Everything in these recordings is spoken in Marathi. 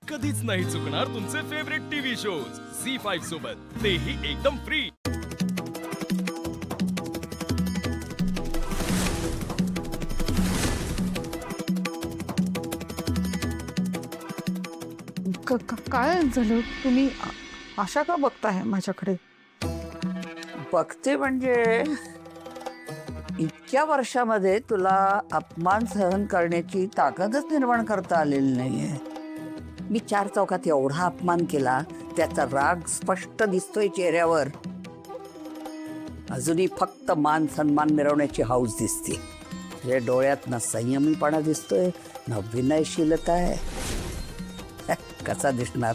कधीच नाही चुकणार तुमचे फेवरेट टीव्ही शोज झी5 सोबत, तेही एकदम फ्री। काय झालं? तुम्ही अशा का बघताय माझ्याकडे? बघते म्हणजे इतक्या वर्षामध्ये तुला अपमान सहन करण्याची ताकदच निर्माण करता आलेली नाहीये। मी चार चौकात एवढा अपमान केला, त्याचा राग स्पष्ट दिसतोय चेहऱ्यावर। अजूनही फक्त मान सन्मान मिरवण्याची हौस दिसते। तुझ्या डोळ्यात ना संयमीपणा दिसतोय ना विनयशीलता आहे। कसा दिसणार?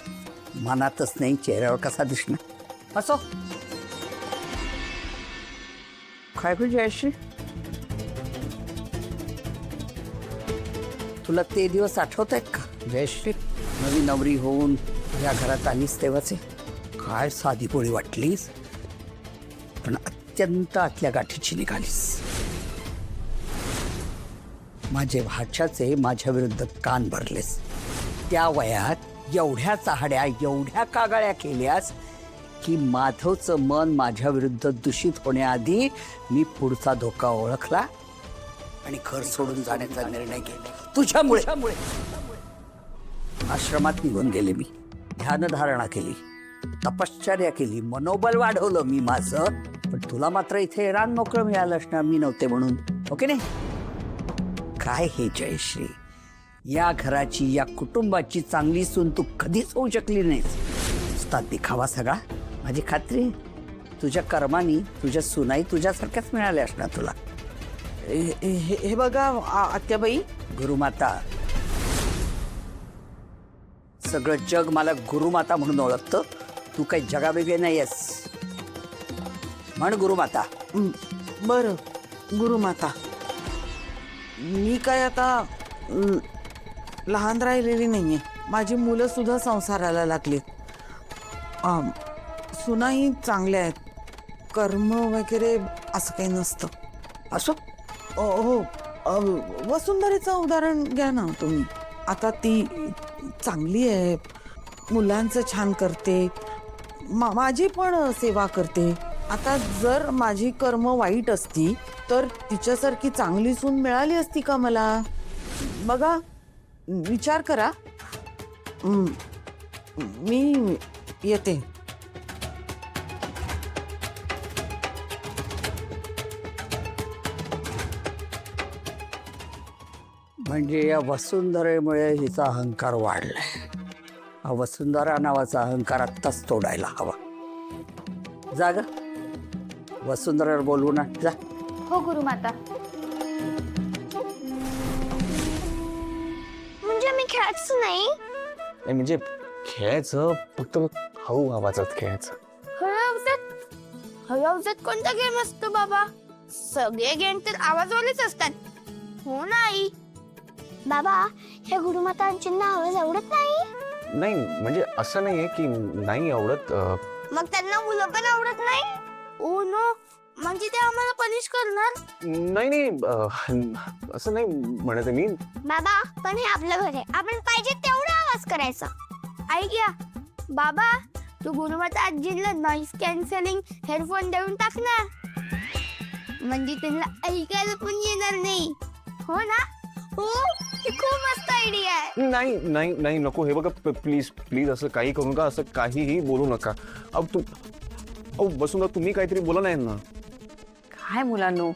मनातच नाही, चेहऱ्यावर कसा दिसणार? असो, काय गं जयश्री, तुला ते दिवस आठवत आहेत का? जयश्री, नवी नवरी होऊन या घरात आलीस तेव्हाचे काय साधी पोळी वाटलीस, पण अत्यंत आतल्या गाठीची निघालीस। माझे भाच्याचे माझ्या विरुद्ध कान भरलेस। त्या वयात एवढ्या चाहड्या, एवढ्या कागाळ्या केल्यास की माधवचं मन माझ्या विरुद्ध दूषित होण्याआधी मी पुढचा धोका ओळखला आणि घर सोडून जाण्याचा निर्णय घेतला तुझ्यामुळे। आश्रमात निघून गेले मी, ध्यानधारणा केली, तपश्चर्या केली, मनोबल वाढवलं मी माझं। पण तुला मात्र इथे रान मोकळं मिळालं असणार, मी नव्हते म्हणून, ओके नाही? काय हे जयश्री, या घराची, या कुटुंबाची चांगली सून तू कधीच होऊ शकली नाहीस। नुसता दिखावा सगळा। माझी खात्री तुझ्या कर्मानी तुझ्या सुनाई तुझ्यासारख्याच मिळाल्या असणार तुला। हे बघा आत्याबाई, गुरुमाता, सगळं जग मला गुरुमाता म्हणून ओळखतं। तू काही जगावेगळे नाहीयेस, म्हण गुरुमाता। बरं गुरुमाता, मी काय आता लहान राहिलेली नाहीये। माझी मुलं सुद्धा संसाराला लागलीत, सुनाही चांगल्या आहेत, कर्म वगैरे असं काही नसतं। असो, हो, वसुंधरेचं उदाहरण घ्या ना तुम्ही। आता ती चांगली आहे, मुलांचं छान करते, माझी पण सेवा करते। आता जर माझी कर्म वाईट असती तर तिच्यासारखी चांगली सून मिळाली असती का मला? बघा, विचार करा। मी येते। म्हणजे या वसुंधरेमुळे हिचा अहंकार वाढलाय। हा वसुंधरा नावाचा अहंकार आत्ताच तोडायला हवा। जा ग, वसुंधरावर बोलवू ना, जा। हो गुरुमाता। म्हणजे मी खेळायचं नाही? नाही म्हणजे खेळायचं, फक्त हळू आवाजात खेळायचं। हळूआवाजात कोणता गेम असतो बाबा? सगळे गेम तर आवाजवालेच असतात, हो नाही? बाबा, हे गुरुमातांचींना आवाज आवडत नाही? नाही म्हणजे असं नाहीये की नाही आवडत। मग त्यांना मुलं पण आवडत नाही? ओ नो, म्हणजे ते आम्हाला पनिश करणार? नाही नाही, असं नाही म्हणत आहे मी। बाबा, पण हे आपलं घर आहे, आपण पाहिजे तेवढा आवाज करायचा। ऐक या बाबा, तू गुरुमाता आजीला नॉइस कॅन्सलिंग हेडफोन देऊन टाक ना, म्हणजे त्यांना ऐकायला पण येणार नाही, हो ना? हो, ही खूप मस्त आयडिया आहे। नाही नाही नाही, नको, हे बघा प्लीज प्लीज, असं काही करू नका, असं काहीही बोलू नका। बसून तुम्ही काहीतरी बोला नाही ना। काय मुलांनो,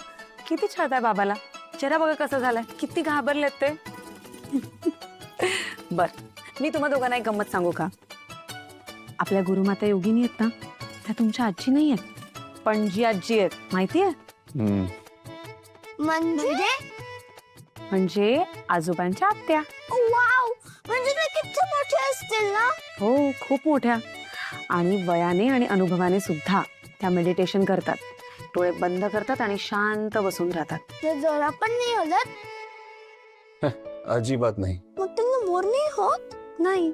किती छळताय बाबाला? चेहरा बघा कसा झालाय, किती घाबरलेत ते। बर, मी तुम्हा दोघांना एक गंमत सांगू का? आपल्या गुरुमाता योगिनी आहेत ना, त्या तुमच्या आजी नाही आहेत, पणजी आजी आहेत, माहितीये? म्हणजे आजोबांच्या आत्या। वाव, म्हणजे ते किती मोठे असतील ना? हो, खूप मोठ्या, आणि वयाने आणि अनुभवाने सुद्धा त्या मेडिटेशन करतात, डोळे बंद करतात आणि शांत बसून राहतात। ते जरा पण नाही हलत? अजिबात नाही। मग त्यांना बोर नाही होत? नाही,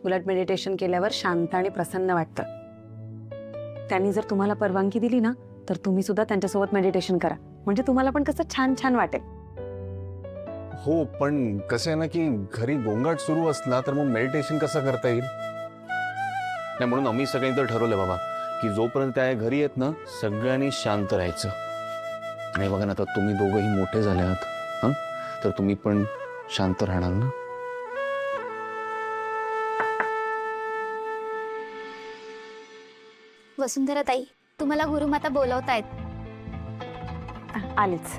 उलट मेडिटेशन केल्यावर शांत आणि प्रसन्न वाटतं। त्यांनी जर तुम्हाला परवानगी दिली ना, तर तुम्ही सुद्धा त्यांच्यासोबत मेडिटेशन करा, म्हणजे तुम्हाला पण कसं छान छान वाटेल। हो पण कसं आहे ना की घरी गोंगाट सुरू असला तर मग मेडिटेशन कसं करता येईल नाही म्हणून आम्ही सगळ्यांनी तर ठरवलं बाबा की जोपर्यंत त्या घरी येत ना सगळ्यांनी शांत राहायचं आणि बघा ना आता तुम्ही दोघंही मोठे झाले आहात हं तर तुम्ही पण शांत राहणार ना. वसुंधरा ताई, तुम्हाला गुरुमाता बोलवतायत. आलीच.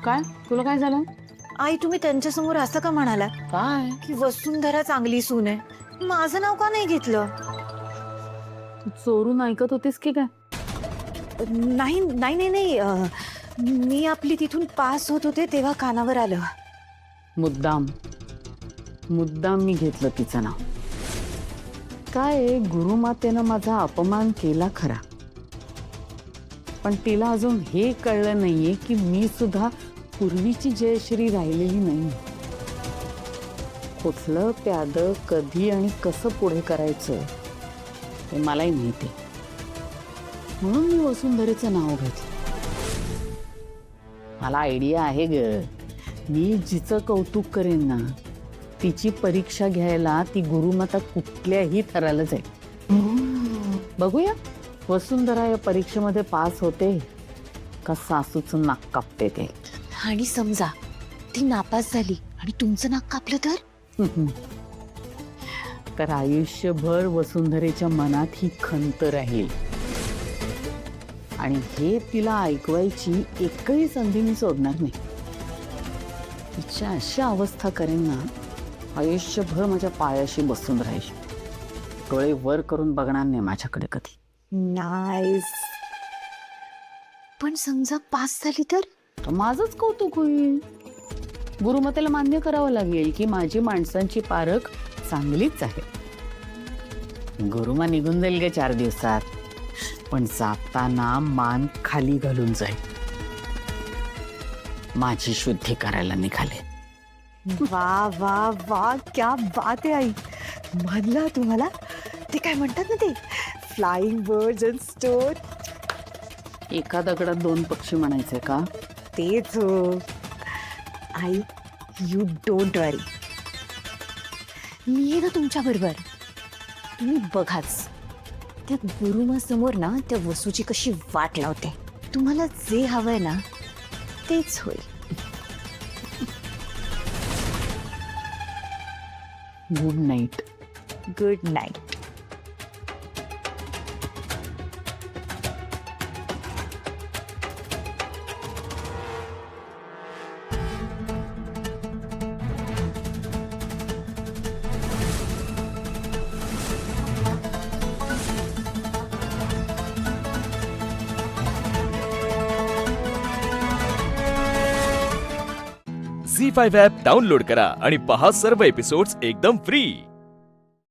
काय तुला काय झालं? आई तुम्ही त्यांच्यासमोर असं का म्हणाला काय की वसुंधरा चांगली सून आहे, माझं नाव का नाही घेतलं? तू चोरून ऐकत होतीस की काय? नाही नाही नाही नाही मी आपली तिथून पास होत होते तेव्हा कानावर आलं. मुद्दाम मुद्दाम मी घेतलं तिचं नाव. काय गुरुमातेनं माझा अपमान केला खरा, पण तिला अजून हे कळलं नाहीये की मी सुद्धा पूर्वीची जयश्री राहिलेली नाही. कुठलं प्यादं कधी आणि कसं पुढे करायचं हे मलाही माहिती, म्हणून मी वसुंधरेचं नाव घेतलं. मला आयडिया आहे ग, मी जिचं कौतुक करेन ना तिची परीक्षा घ्यायला ती गुरुमाता कुठल्याही थराला जाईल. बघूया वसुंधरा या परीक्षेमध्ये पास होते का सासूचं नाक कापते ते. आणि समजा ती नापास झाली आणि तुमचं नाक कापलं तर आयुष्यभर वसुंधरेच्या मनात ही खंत राहील आणि हे तिला ऐकवायची एकही संधी मी सोडणार नाही. तिच्या अशा अवस्था करेन ना आयुष्यभर माझ्या पायाशी बसून राहील, डोळे वर करून बघणार नाही माझ्याकडे कधी. नाईस. पण समजा पास झाली तर माझंच कौतुक होईल. गुरुमातेला मान्य करावं लागेल की माझी माणसांची पारख चांगलीच आहे. गुरुमा निघून जाईल गे 4 दिवसात, पण जाताना मान खाली घालून जाईल. माझी शुद्धी करायला निघाले. वा वा वा, क्या बात आहे आई. म्हणलं तुम्हाला ते काय म्हणतात ना ते फ्लाइंग बर्ड्स अँड स्टोर. एका दगडात 2 पक्षी म्हणायचे का? तेच हो आई. यू डोंट वरी, मी आहे ना तुमच्या बरोबर. तुम्ही बघाच त्या गुरुमा समोर ना त्या वसूची कशी वाट लावते. तुम्हाला जे हवंय ना तेच होईल. Good night. Good night. Zee 5 app download करा आणि पहा सर्व एपिसोड्स एकदम फ्री.